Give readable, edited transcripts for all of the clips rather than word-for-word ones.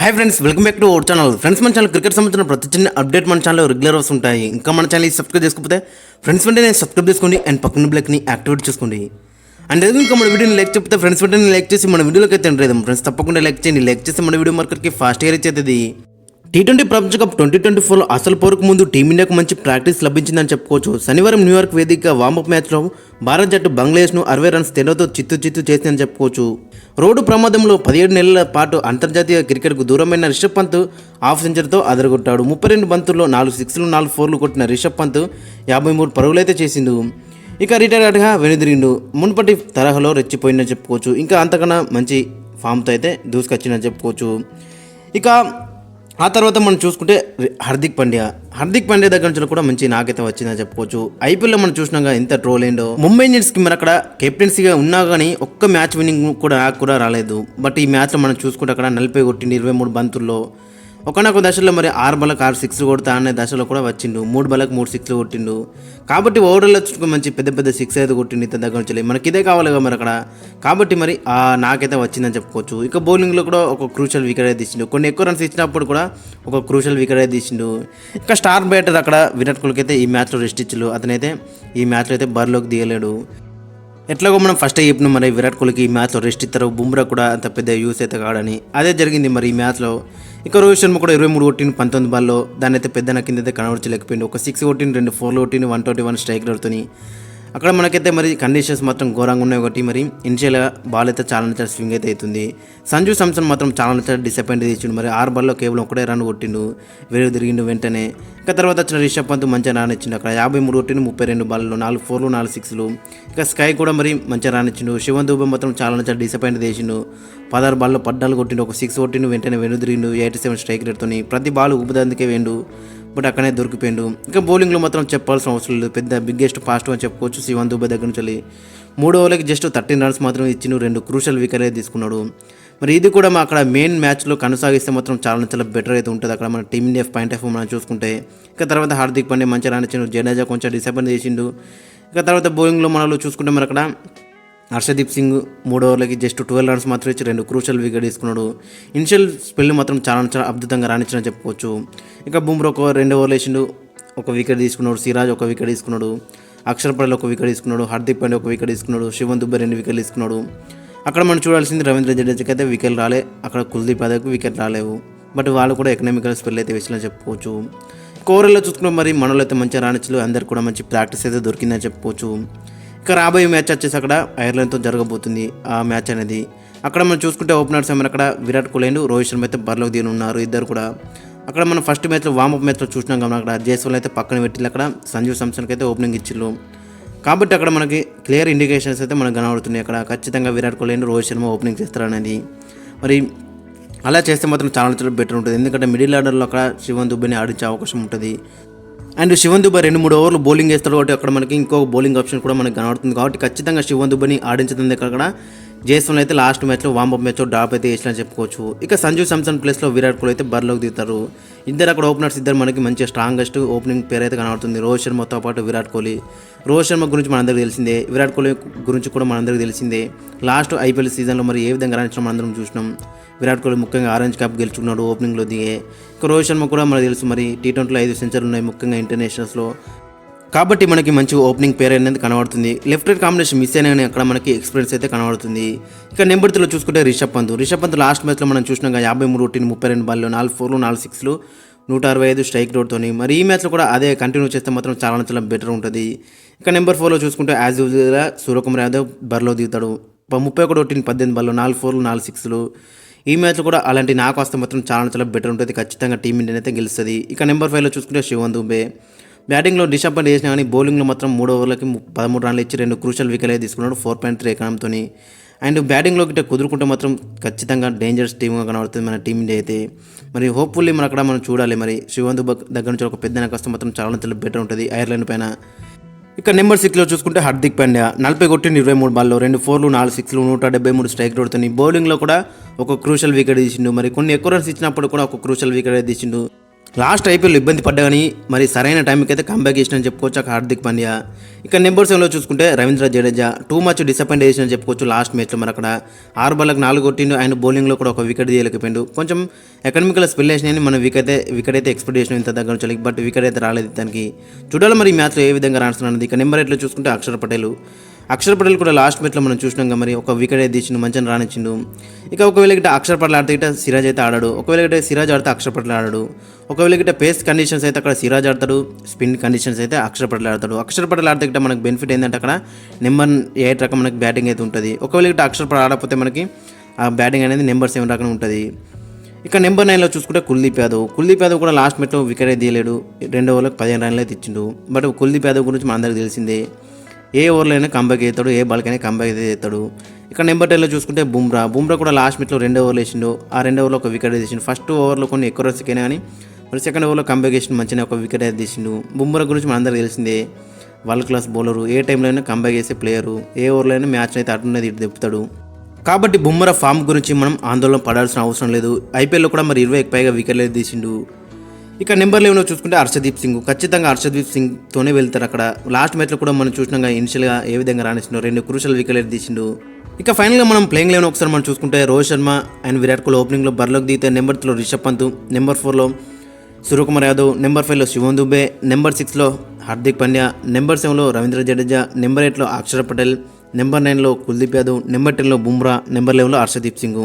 Hi friends, welcome back to our channel. Friends, మన channel cricket సంబంధించిన ప్రతి చిన్న అప్డేట్ మన ఛానల్లో రెగ్యులర్ వస్తుంటాయి. ఇంకా మన ఛానల్ సబ్స్క్రైబ్ చేసుకోకపోతే ఫ్రెండ్స్ వెంటనే సబ్స్క్రైబ్ చేసుకోండి అండ్ పక్కన బ్లాక్ని యాక్టివేట్ చేసుకోండి. అండ్ ఇంకా మన వీడియోని లైక్ చెప్తే ఫ్రెండ్స్ వెంటనే లైక్ చేసి మన వీడియోలోకి అయితే ఎంటర్ ఫ్రెండ్స్ తప్పకుండా లైక్ చేయండి. లైక్ చేస్తే మన వీడియో మార్కెట్కి ఫాస్ట్ రీచ్ అవుతుంది. T20 ప్రపంచ కప్ 2024 అసలు పోరుకు ముందు టీమిండియాకు మంచి ప్రాక్టీస్ లభించిందని చెప్పుకోవచ్చు. శనివారం న్యూయార్క్ వేదికగా వార్మప్ మ్యాచ్లో భారత్ జట్టు బంగ్లాదేశ్ను 60 రన్స్ తేడాతో చిత్తు చేసిందని చెప్పుకోవచ్చు. రోడ్డు ప్రమాదంలో 17 నెలల పాటు అంతర్జాతీయ క్రికెట్కు దూరమైన రిషబ్ పంత్ హాఫ్ సెంచరీతో అదరగొట్టాడు. 32 బంతుల్లో 4 సిక్స్లు 4 ఫోర్లు కొట్టిన రిషబ్ పంత్ 53 పరుగులైతే చేసిండు. ఇక రిటైర్డ్గా వెనుదిరిండు. మునుపటి తరహాలో రెచ్చిపోయిందని చెప్పుకోవచ్చు. ఇంకా అంతకన్నా మంచి ఫామ్తో అయితే దూసుకొచ్చిందని చెప్పుకోవచ్చు. ఇక ఆ తర్వాత మనం చూసుకుంటే హార్దిక్ పాండ్యా దగ్గర నుంచి కూడా మంచి నాకైతే వచ్చిందని చెప్పుకోవచ్చు. ఐపీఎల్లో మనం చూసినాక ఎంత ట్రోల్ అయిందో. ముంబై ఇండియన్స్కి మరి అక్కడ కెప్టెన్సీగా ఉన్నా కానీ ఒక్క మ్యాచ్ విన్నింగ్ కూడా రాలేదు. బట్ ఈ మ్యాచ్లో మనం చూసుకుంటే అక్కడ 40 కొట్టింది 23 బంతుల్లో. ఒకనొక దశలో మరి 6 బాళ్ళకు 6 సిక్స్లు కొడతా అనే దశలో కూడా వచ్చిండు. 3 బాళ్ళకు 3 సిక్స్లు కొట్టిండు. కాబట్టి ఓవరాల్ వచ్చి మంచి పెద్ద సిక్స్ అయితే కొట్టిండు ఇతని దగ్గర నుంచి. మనకి ఇదే కావాలి కదా మరి అక్కడ. కాబట్టి మరి నాకైతే వచ్చిందని చెప్పుకోవచ్చు. ఇక బౌలింగ్లో కూడా ఒక క్రూషల్ వికెట్ అయితే తీసిండు. కొన్ని ఎక్కువ రన్స్ ఇచ్చినప్పుడు కూడా ఒక క్రూషల్ వికెట్ అయితే తీసిండు. ఇక స్టార్ బ్యాటర్ అక్కడ విరాట్ కోహ్లీకి అయితే ఈ మ్యాచ్లో రెస్ట్ ఇచ్చారు. అతనైతే ఈ మ్యాచ్లో అయితే బరిలోకి దిగలేడు. ఎట్లాగో మనం ఫస్ట్ చెప్పిన మరి విరాట్ కోహ్లీకి ఈ మ్యాచ్లో రెస్ట్ ఇస్తారు. బుమ్రా కూడా అంత పెద్ద యూస్ అయితే కాడని అదే జరిగింది మరి ఈ మ్యాచ్లో. ఇక రోహిత్ శర్మ కూడా 23 కొట్టిన 19 బాల్లో దాన్ని అయితే పెద్ద కింద అయితే కనబడలేకపోయింది. ఒక 6 కొట్టిన 2 4 కొట్టిన 121 స్ట్రైక్ రేట్తోని. అక్కడ మనకైతే మరి కండిషన్స్ మాత్రం ఘోరంగా ఉన్నాయి. ఒకటి మరి ఇనిషియల్గా బాల్ అయితే చాలా స్వింగ్ అయితే అవుతుంది. సంజు శాంసన్ మాత్రం చాలా డిసప్పాయింట్ ఇచ్చిండు. మరి 6 బాల్లో కేవలం ఒకటే రన్ కొట్టిండు, వేరే తిరిగిండు వెంటనే. ఇక తర్వాత వచ్చిన రిషబ్ పంత్ మంచిగా రన్ ఇచ్చిండు. అక్కడ 53 కొట్టిండు 32 బాల్లో 4 ఫోర్లు 4 సిక్స్లు. ఇక స్కై కూడా మరి మంచిగా రన్ ఇచ్చిండు. శివన్ దూబే మాత్రం చాలా డిసప్పాయింట్ చేసిండు. 16 బాల్లో 14 కొట్టిండు, ఒక 6 కొట్టిండు, వెంటనే వెనుదిరిండు 87 స్ట్రైక్ రేట్తోని. ప్రతి బాల్ ఊపుదందుకే వేండు, బట్ అక్కడే దొరికిపోయిండు. ఇంకా బౌలింగ్లో మాత్రం చెప్పాల్సిన అవసరం లేదు. పెద్ద బిగ్గెస్ట్ ఫాస్ట్ అని చెప్పుకోవచ్చు. శివన్ దూబే దగ్గర నుంచి 3 ఓవర్లకి జస్ట్ 13 రన్స్ మాత్రం ఇచ్చిండు. 2 క్రూషల్ వికెట్ అయితే తీసుకున్నాడు. మరి ఇది కూడా మా అక్కడ మెయిన్ మ్యాచ్లో కొనసాగిస్తే మాత్రం చాలా బెటర్ అయితే ఉంటుంది అక్కడ మన టీమిండియా పాయింట్ ఆఫ్ మనం చూసుకుంటే. ఇక తర్వాత హార్దిక్ పాండ్యా మంచిగా రన్ ఇచ్చిండు. జడేజా కొంచెం డిసప్పాయింట్ చేసిండు. ఇక తర్వాత బౌలింగ్లో మనలో చూసుకుంటే మరి అక్కడ హర్షదీప్ సింగ్ 3 ఓవర్లకి జస్ట్ 12 రన్స్ మాత్రం ఇచ్చి 2 క్రూషల్ వికెట్ తీసుకున్నాడు. ఇనిషియల్ స్పెల్ మాత్రం చాలా అద్భుతంగా రాణించని చెప్పుకోవచ్చు. ఇక బుమ్రా ఒక 2 ఓవర్లు వేసిండు, ఒక వికెట్ తీసుకున్నాడు. సిరాజ్ ఒక వికెట్ తీసుకున్నాడు. అక్షర్ పటేల్ ఒక వికెట్ తీసుకున్నాడు. హార్దిక్ పాండ్యా ఒక వికెట్ తీసుకున్నాడు. శివన్ దుబే 2 వికెట్లు తీసుకున్నాడు. అక్కడ మనం చూడాల్సింది రవీంద్ర జడేజాకి అయితే వికెట్ రాలే, అక్కడ కుల్దీప్ యాదవ్కి వికెట్ రాలేవు. బట్ వాళ్ళు కూడా ఎకనామికల్ స్పెల్ అయితే వేసినా చెప్పుకోవచ్చు. ఓవరాల్లో చూసుకున్నాం మరి మనలో అయితే మంచిగా రాణించలు, అందరికి కూడా మంచి ప్రాక్టీస్ అయితే దొరికిందని చెప్పుకోవచ్చు. ఇక రాబోయే మ్యాచ్ వచ్చేసి అక్కడ ఐర్లాండ్తో జరగబోతుంది ఆ మ్యాచ్ అనేది. అక్కడ మనం చూసుకుంటే ఓపెనర్స్ ఏమైనా అక్కడ విరాట్ కోహ్లీ అండ్ రోహిత్ శర్మ అయితే బరిలోకి దిగి ఉన్నారు ఇద్దరు కూడా. అక్కడ మనం ఫస్ట్ మ్యాచ్లో వార్మప్ మ్యాచ్లో చూసినాం కాబట్టి అక్కడ జైస్వాల్ అయితే పక్కన పెట్టి అక్కడ సంజు శాంసన్కి అయితే ఓపెనింగ్ ఇచ్చిళ్ళు. కాబట్టి అక్కడ మనకి క్లియర్ ఇండికేషన్స్ అయితే మనకు కనబడుతున్నాయి. అక్కడ ఖచ్చితంగా విరాట్ కోహ్లీ అండ్ రోహిత్ శర్మ ఓపెనింగ్ చేస్తారనేది. మరి అలా చేస్తే మాత్రం చాలా బెటర్ ఉంటుంది. ఎందుకంటే మిడిల్ ఆర్డర్లో అక్కడ శివన్ దుబేని ఆడించే అవకాశం ఉంటుంది. అండ్ శివన్ దుబే 2-3 ఓవర్లు బౌలింగ్ వేస్తాడు కాబట్టి అక్కడ మనకి ఇంకో బౌలింగ్ ఆప్షన్ కూడా మనకు కనబడుతుంది. కాబట్టి ఖచ్చితంగా శివన్ దుబేని ఆడించుతుంది. అక్కడ జైస్వాల్ అయితే లాస్ట్ మ్యాచ్లో వార్మప్ మ్యాచ్లో డ్రాప్ అయితే వేసినా చెప్పుకోవచ్చు. ఇక సంజు శాంసన్ ప్లేస్లో విరాట్ కోహ్లీ అయితే బరిలోకి దిగుతారు. ఇద్దరు అక్కడ ఓపెనర్స్ ఇద్దరు మనకి మంచి స్ట్రాంగెస్ట్ ఓపెనింగ్ పేరు అయితే కనబడుతుంది. రోహిత్ శర్మతో పాటు విరాట్ కోహ్లీ. రోహిత్ శర్మ గురించి మనందరికీ తెలిసిందే, విరాట్ కోహ్లీ గురించి కూడా మనందరికీ తెలిసిందే. లాస్ట్ ఐపీఎల్ సీజన్లో మరి ఏ విధంగా రాణించడం మనందరం చూసినాం. విరాట్ కోహ్లీ ముఖ్యంగా ఆరెంజ్ క్యాప్ గెలుచుకున్నాడు ఓపెనింగ్లో దిగే. ఇక రోహిత్ శర్మ కూడా మనకు తెలుసు మరి T20లో 5 సెంచరీలు ఉన్నాయి ముఖ్యంగా ఇంటర్నేషనల్స్లో. కాబట్టి మనకి మంచి ఓపెనింగ్ పేరు అనేది కనబడుతుంది. లెఫ్ట్ రైట్ కాంబినేషన్ మిస్ అయినా అక్కడ మనకి ఎక్స్పీరియన్స్ అయితే కనబడుతుంది. ఇక నెంబర్ 3లో చూసుకుంటే రిషబ్ పంత్ లాస్ట్ మ్యాచ్లో మనం చూసినాక 53 కొట్టిన 32 బాల్లో 4 ఫోర్లు 4 సిక్స్లు 165 స్ట్రైక్ రేట్తోని. మరి ఈ మ్యాచ్లో కూడా అదే కంటిన్యూ చేస్తే మాత్రం చాలా బెటర్ ఉంటుంది. ఇక నెంబర్ 4లో చూసుకుంటే యాజ్ యూజువల్గా సూర్యకుమార్ యాదవ్ బరిలో దిగుతాడు. 31 కొట్టిన 18 బాల్లో 4 ఫోర్లు 4 సిక్స్లు. ఈ మ్యాచ్లో కూడా అలాంటి నాకు వస్తే మాత్రం చాలా బెటర్ ఉంటుంది. ఖచ్చితంగా టీమిండియా అయితే గెలుస్తుంది. ఇక నెంబర్ 5లో చూసుకుంటే శివన్ దుబే బ్యాటింగ్లో డిసప్పాయింట్ చేసినా కానీ బౌలింగ్లో మాత్రం 3 ఓవర్లకి 13 రన్లు ఇచ్చి 2 క్రూషల్ వికెట్ అయితే తీసుకున్నాడు 4.3 ఎకనంతో. అండ్ బ్యాటింగ్లో గిట్ట కుదురుకుంటే మాత్రం ఖచ్చితంగా డేంజరస్ టీమ్గా కనబడుతుంది మన టీమిండియా అయితే. మరి హోప్ఫుల్లీ మన అక్కడ మనం చూడాలి. మరి శివన్ దుబే దగ్గర నుంచి ఒక పెద్ద వస్తే మాత్రం చాలా బెటర్ ఉంటుంది ఐర్లాండ్ పైన. ఇక నెంబర్ 6లో చూసుకుంటే హార్దిక్ పాండ్యా 40 కొట్టిన 23 బాల్లో 2 ఫోర్లు 4 సిక్స్లు 173 స్ట్రైక్ రేట్తోని. బౌలింగ్లో కూడా ఒక క్రూషల్ వికెట్ తీసిండు. మరి కొన్ని ఎక్కువ రన్స్ ఇచ్చినప్పుడు కూడా ఒక క్రూషల్ వికెట్ తీసిండు. లాస్ట్ ఐపీఎల్ ఇబ్బంది పడ్డా కానీ మరి సరైన టైంకి అయితే కంబ్యాక్ చేసిన చెప్పుకోవచ్చు హార్దిక్ పాండ్యా. ఇక నెంబర్ 7లో చూసుకుంటే Ravindra Jadeja too much disappoint చేసిన చెప్పుకోవచ్చు లాస్ట్ మ్యాచ్లో. మరి అక్కడ 6 బాళ్ళకు 4 కొట్టిండు. ఆయన బౌలింగ్లో కూడా ఒక వికెట్ తీయలేకపోయిండు. కొంచెం ఎకనామికల్ స్పెల్ వేసినాయని మనం వికెట్ అయితే ఎక్స్పెక్ట్ చేసిన ఇంత దగ్గర నుంచి, బట్ వికెట్ అయితే రాలేదు దానికి. చూడాలి మరి ఈ మ్యాచ్లో ఏ విధంగా రాణిస్తున్నది. ఇక నెంబర్ 8లో చూసుకుంటే అక్షర్ పటేల్ కూడా లాస్ట్ మ్యాచ్లో మనం చూసినాం మరి ఒక వికెట్ అయితే తీసిండు, మంచిగా రానిచ్చిండు. ఇక ఒకవేళ గిట్ట అక్షర్ పటేల్ ఆడితే గిట్ట సిరాజ్ అయితే ఆడాడు. ఒకవేళ గిట్ట సిరాజ్ ఆడితే అక్షర్ పటేల్ ఆడాడు. ఒకవేళ గిట్ట పేస్ కండిషన్స్ అయితే అక్కడ సిరాజ్ ఆడతాడు, స్పిన్ కండిషన్స్ అయితే అక్షర్ పటేల్ ఆడతాడు. అక్షర్ పటేల్ ఆడితే గిట్ట మనకు బెనిఫిట్ ఏంటంటే అక్కడ నెంబర్ 8 రకం మనకి బ్యాటింగ్ అయితే ఉంటుంది. ఒకవేళ గిట్ట అక్షర్ పటేల్ ఆడకపోతే మనకి ఆ బ్యాటింగ్ అనేది నెంబర్ 7 రకం ఉంటుంది. ఇక నెంబర్ 9లో చూసుకుంటే కుల్దీప్ యాదవ్ కూడా లాస్ట్ మ్యాచ్లో వికెట్ అయితే తీయలేడు. 2 ఓవర్లకు 15 రన్లు అయితే ఇచ్చిండు. బట్ కుల్దీప్ యాదవ్ గురించి మన అందరికీ తెలిసిందే, ఏ ఓవర్లో అయినా కంబ్యాక్ అవుతాడు, ఏ బాల్కైనా కంబ్యాక్ అయితే చేస్తాడు. ఇక నెంబర్ 10లో చూసుకుంటే బుమ్రా కూడా లాస్ట్ మ్యాచ్లో 2 ఓవర్లు వేసిండు. ఆ 2 ఓవర్లో ఒక వికెట్ తీసిండు. ఫస్ట్ ఓవర్లో కొన్ని ఎక్కువ రన్స్ అయినా కానీ మరి సెకండ్ ఓవర్లో కంబ్యాక్ చేసిండు, మంచిగా ఒక వికెట్ అయితే తీసిండు. బుమ్రా గురించి మన అందరికీ తెలిసిందే, వరల్డ్ క్లాస్ బౌలరు, ఏ టైంలో అయినా కంబ్యాక్ చేసే ప్లేయరు, ఏ ఓవర్లో అయినా మ్యాచ్ అయితే అటున్నది ఇటు తిప్పుతాడు. కాబట్టి బుమ్రా ఫామ్ గురించి మనం ఆందోళన పడాల్సిన అవసరం లేదు. ఐపీఎల్లో కూడా మరి 20కి పైగా వికెట్లు అయితే తీసిండు. ఇక నెంబర్ 11లో చూసుకుంటే ఖచ్చితంగా హర్షదీప్ సింగ్తోనే వెళ్తారు. అక్కడ లాస్ట్ మ్యాచ్లో కూడా మనం చూసినాక ఇనిషియల్గా ఏ విధంగా రాణిస్తుండో 2 క్రూషల్ వికెట్లు తీసిండు. ఇక ఫైనల్గా మనం ప్లేయింగ్ 11 ఒకసారి మనం చూసుకుంటే రోహిత్ శర్మ అండ్ విరాట్ కోహ్లీ ఓపెనింగ్లో బరిలోకి దిగితే నెంబర్ 3లో రిషబ్ పంత్, నెంబర్ 4లో సూర్యకుమార్ యాదవ్, నెంబర్ 5లో శివం దుబే, నెంబర్ 6లో హార్దిక్ పాండ్యా, నెంబర్ 7లో రవీంద్ర జడేజా, నెంబర్ 8లో అక్షర్ పటేల్, నెంబర్ 9లో కుల్దీప్ యాదవ్, నెంబర్ 10లో బుమ్రా, నెంబర్ 11లో హర్షదీప్ సింగ్.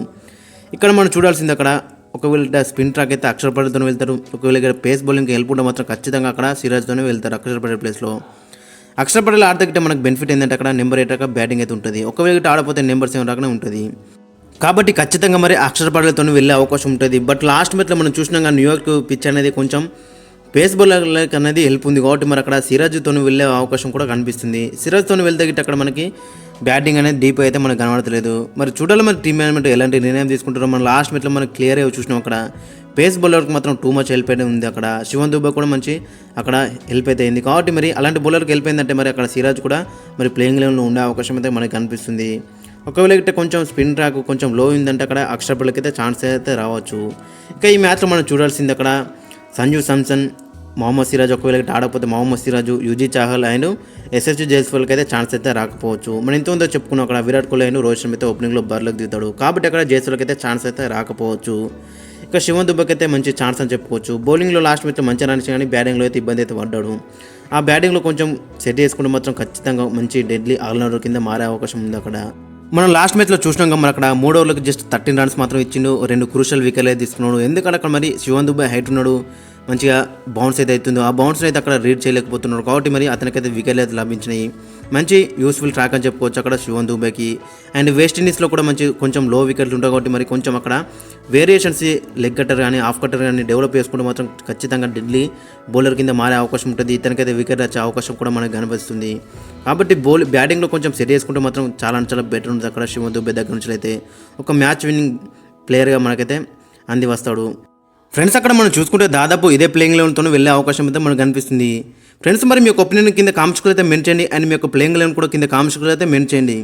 ఇక్కడ మనం చూడాల్సింది అక్కడ ఒకవేళ స్పిన్ ట్రాక్ అయితే అక్షర్ పటేల్తో వెళ్తారు. ఒకవేళ పేస్ బౌలింగ్కి హెల్ప్ ఉంటే మాత్రం ఖచ్చితంగా అక్కడ సిరాజ్తోనే వెళ్తారు. అక్షర్ పటేల్ ప్లేస్లో అక్షర్ పటేల్ ఆడితే మనకు బెనిఫిట్ ఏంటంటే అక్కడ నెంబర్ 8 రకం బ్యాటింగ్ అయితే ఉంటుంది. ఒకవేళ ఆడపోతే నెంబర్ 7 రకనే ఉంటుంది. కాబట్టి ఖచ్చితంగా మరి అక్షర్ పటేల్తో వెళ్ళే అవకాశం ఉంటుంది. బట్ లాస్ట్ మ్యాచ్లో మనం చూసినాక న్యూయార్క్ పిచ్ అనేది కొంచెం పేస్ బౌలర్లకు అనేది హెల్ప్ ఉంది కాబట్టి మరి అక్కడ సిరాజ్తో వెళ్ళే అవకాశం కూడా కనిపిస్తుంది. సిరాజ్తో వెళ్తే గిట్ట అక్కడ మనకి బ్యాటింగ్ అనేది డీప్ అయితే మనకు కనబడతలేదు. మరి చూడాలి మరి టీమ్ మేనేజ్మెంట్ ఎలాంటి నిర్ణయం తీసుకుంటారో. మనం లాస్ట్ మ్యాచ్లో మనకు క్లియర్గా చూసినాం అక్కడ పేస్ బౌలర్కి మాత్రం టూ మచ్ హెల్ప్ అయితే ఉంది. అక్కడ శివన్ దుబే కూడా మంచి అక్కడ హెల్ప్ అయితే అయింది. కాబట్టి మరి అలాంటి బౌలర్కి హెల్ప్ అయిందంటే మరి అక్కడ సిరాజ్ కూడా మరి ప్లేయింగ్ లెవెల్లో ఉండే అవకాశం అయితే మనకు కనిపిస్తుంది. ఒకవేళ అయితే కొంచెం స్పిన్ ట్రాక్ కొంచెం లో అయిందంటే అక్కడ అక్షర్ పటేల్కి అయితే ఛాన్స్ అయితే రావచ్చు. ఇక ఈ మ్యాచ్లో మనం చూడాల్సింది అక్కడ సంజు శాంసన్, మొహమ్మద్ సిరాజ్ ఒకవేళ ఆడకపోతే మొహమ్మద్ సిరాజ్, యుజీ చాహల్ అండ్ ఎస్ఎస్జీ జైస్వాల్కి అయితే ఛాన్స్ అయితే రాకపోవచ్చు. మనం ఎంతో చెప్పుకున్నాం అక్కడ విరాట్ కోహ్లీ అండ్ రోహిత్ శర్మ అయితే ఓపెనింగ్లో బరిలోకి దిగుతాడు. కాబట్టి అక్కడ జైస్వాల్కి అయితే ఛాన్స్ అయితే రాకపోవచ్చు. ఇక శివన్ దుబేకి అయితే మంచి ఛాన్స్ అని చెప్పుకోవచ్చు. బౌలింగ్లో లాస్ట్ మ్యాచ్లో మంచి రన్స్ కానీ బ్యాటింగ్లో అయితే ఇబ్బంది అయితే పడ్డాడు. ఆ బ్యాటింగ్లో కొంచెం సెట్ చేసుకుంటే మాత్రం ఖచ్చితంగా మంచి డెడ్లీ ఆల్రౌండర్ కింద మారే అవకాశం ఉంది. అక్కడ మనం లాస్ట్ మ్యాచ్లో చూసినాం మరి అక్కడ 3 ఓవర్లకు జస్ట్ 13 రన్స్ మాత్రం ఇచ్చిండు. 2 క్రూషల్ వికెట్లు అయితే తీసుకున్నాడు. ఎందుకంటే అక్కడ మరి శివన్ దుబే హైట్ ఉన్నాడు, మంచిగా బౌన్స్ అయితే అవుతుందో ఆ బౌన్స్ అయితే అక్కడ రీడ్ చేయలేకపోతున్నాడు. కాబట్టి మరి అతనికైతే వికెట్లు అయితే లభించినాయి. మంచి యూస్ఫుల్ ట్రాక్ అని చెప్పుకోవచ్చు అక్కడ శివన్ దుబేకి. అండ్ వెస్టిండీస్లో కూడా మంచి కొంచెం లో వికెట్లు ఉంటాయి కాబట్టి మరి కొంచెం అక్కడ వేరియేషన్స్ లెగ్ కట్టర్ కానీ హాఫ్ కట్టర్ కానీ డెవలప్ చేసుకుంటే మాత్రం ఖచ్చితంగా డెడ్లీ బౌలర్ కింద మారే అవకాశం ఉంటుంది. ఇతనికైతే వికెట్ వచ్చే అవకాశం కూడా మనకు కనిపిస్తుంది. కాబట్టి బ్యాటింగ్లో కొంచెం సెట్ చేసుకుంటే మాత్రం చాలా బెటర్ ఉంటుంది. అక్కడ శివన్ దుబే దగ్గర నుంచి అయితే ఒక మ్యాచ్ విన్నింగ్ ప్లేయర్గా మనకైతే అంది వస్తాడు. ఫ్రెండ్స్ అక్కడ మనం చూసుకుంటే దాదాపు ఇదే ప్లేయింగ్ లెవెన్తో వెళ్ళే అవకాశం అయితే మనకు కనిపిస్తుంది. ఫ్రెండ్స్ మరి మీ యొక్క ఒపీనియన్ కింద కామెంట్స్లో అయితే మెన్షన్ చేయండి. అండ్ మీ యొక్క ప్లేయింగ్ లెవెన్ కూడా కింద కామెంట్స్లో అయితే మెన్షన్ చేయండి.